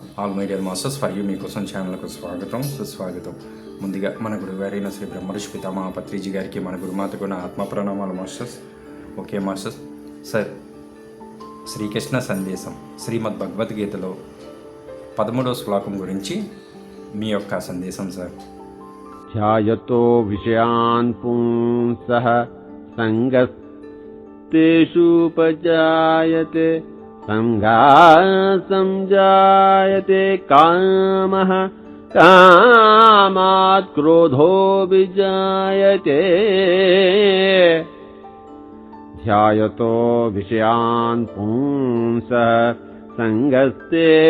All my dear masters for you మీకోసం ఛానల్కు స్వాగతం సుస్వాగతం. ముందుగా మన గురుగారైన శ్రీ బ్రహ్మర్షి పితామహ పత్రిజీ గారికి మన గురుమాతకు నా ఆత్మ ప్రణామాలు masters. Okay masters. Sir, Sri Krishna సందేశం శ్రీమద్ భగవద్గీతలో 13వ శ్లోకం గురించి మీ యొక్క సందేశం సార్. ధ్యాయతో విషయాన్ పుంసః సంగస్తేషుపజాయతే సంగాసం జాయతే కామః కామాత్ క్రోధో విజాయతే. ధ్యాయతో విషయాన్ పుంసః సంగస్తేషుపజాయతే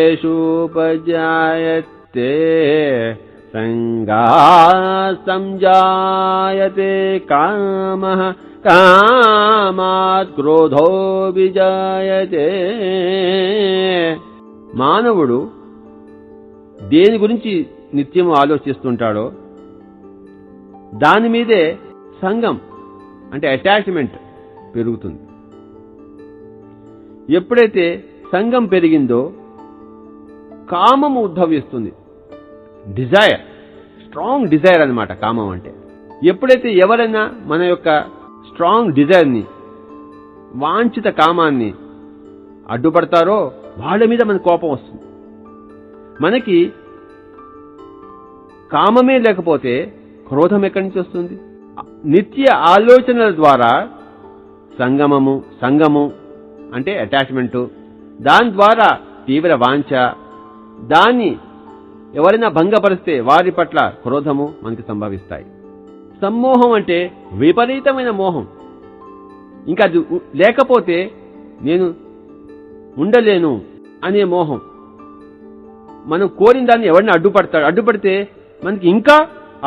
సంగాసం జాయతే కామః కామాత్ క్రోధో విజాయతే. మానవుడు దేని గురించి నిత్యం ఆలోచిస్తుంటాడో దాని మీదే సంగం అంటే అటాచ్మెంట్ పెరుగుతుంది. ఎప్పుడైతే సంగం పెరిగిందో కామము ఉద్భవిస్తుంది. డిజైర్, స్ట్రాంగ్ డిజైర్ అన్నమాట కామం అంటే. ఎప్పుడైతే ఎవరైనా మన యొక్క స్ట్రాంగ్ డిజైర్ని, వాంఛిత కామాన్ని అడ్డుపడతారో వాళ్ళ మీద మన కోపం వస్తుంది. మనకి కామమే లేకపోతే క్రోధం ఎక్కడి నుంచి వస్తుంది? నిత్య ఆలోచనల ద్వారా సంగము అంటే అటాచ్మెంటు, దాని ద్వారా తీవ్ర వాంఛ, దాన్ని ఎవరైనా భంగపరిస్తే వారి పట్ల క్రోధము మనకి సంభవిస్తాయి. సమ్మోహం అంటే విపరీతమైన మోహం. ఇంకా అది లేకపోతే నేను ఉండలేను అనే మోహం. మనం కోరిన దాన్ని ఎవరిని అడ్డుపడితే మనకి ఇంకా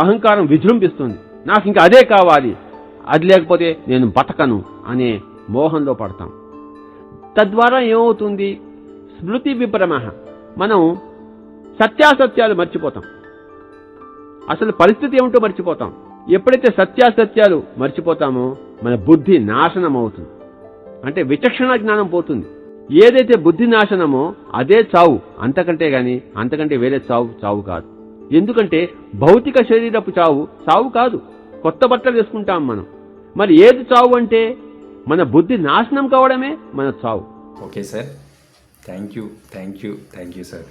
అహంకారం విజృంభిస్తుంది. నాకు ఇంకా అదే కావాలి, అది లేకపోతే నేను బతకను అనే మోహంలో పడతాం. తద్వారా ఏమవుతుంది? స్మృతి విభ్రమః. మనం సత్యాసత్యాలు మర్చిపోతాం. అసలు పరిస్థితి ఏమిటో మర్చిపోతాం. ఎప్పుడైతే సత్యాసత్యాలు మర్చిపోతామో మన బుద్ధి నాశనం అవుతుంది. అంటే విచక్షణ జ్ఞానం పోతుంది. ఏదైతే బుద్ధి నాశనమో అదే చావు, అంతకంటే వేరే చావు కాదు. ఎందుకంటే భౌతిక శరీరపు చావు కాదు. కొత్త బట్టలు వేసుకుంటాం మనం. మరి ఏది చావు అంటే మన బుద్ధి నాశనం కావడమే మన చావు. Okay sir, thank you sir.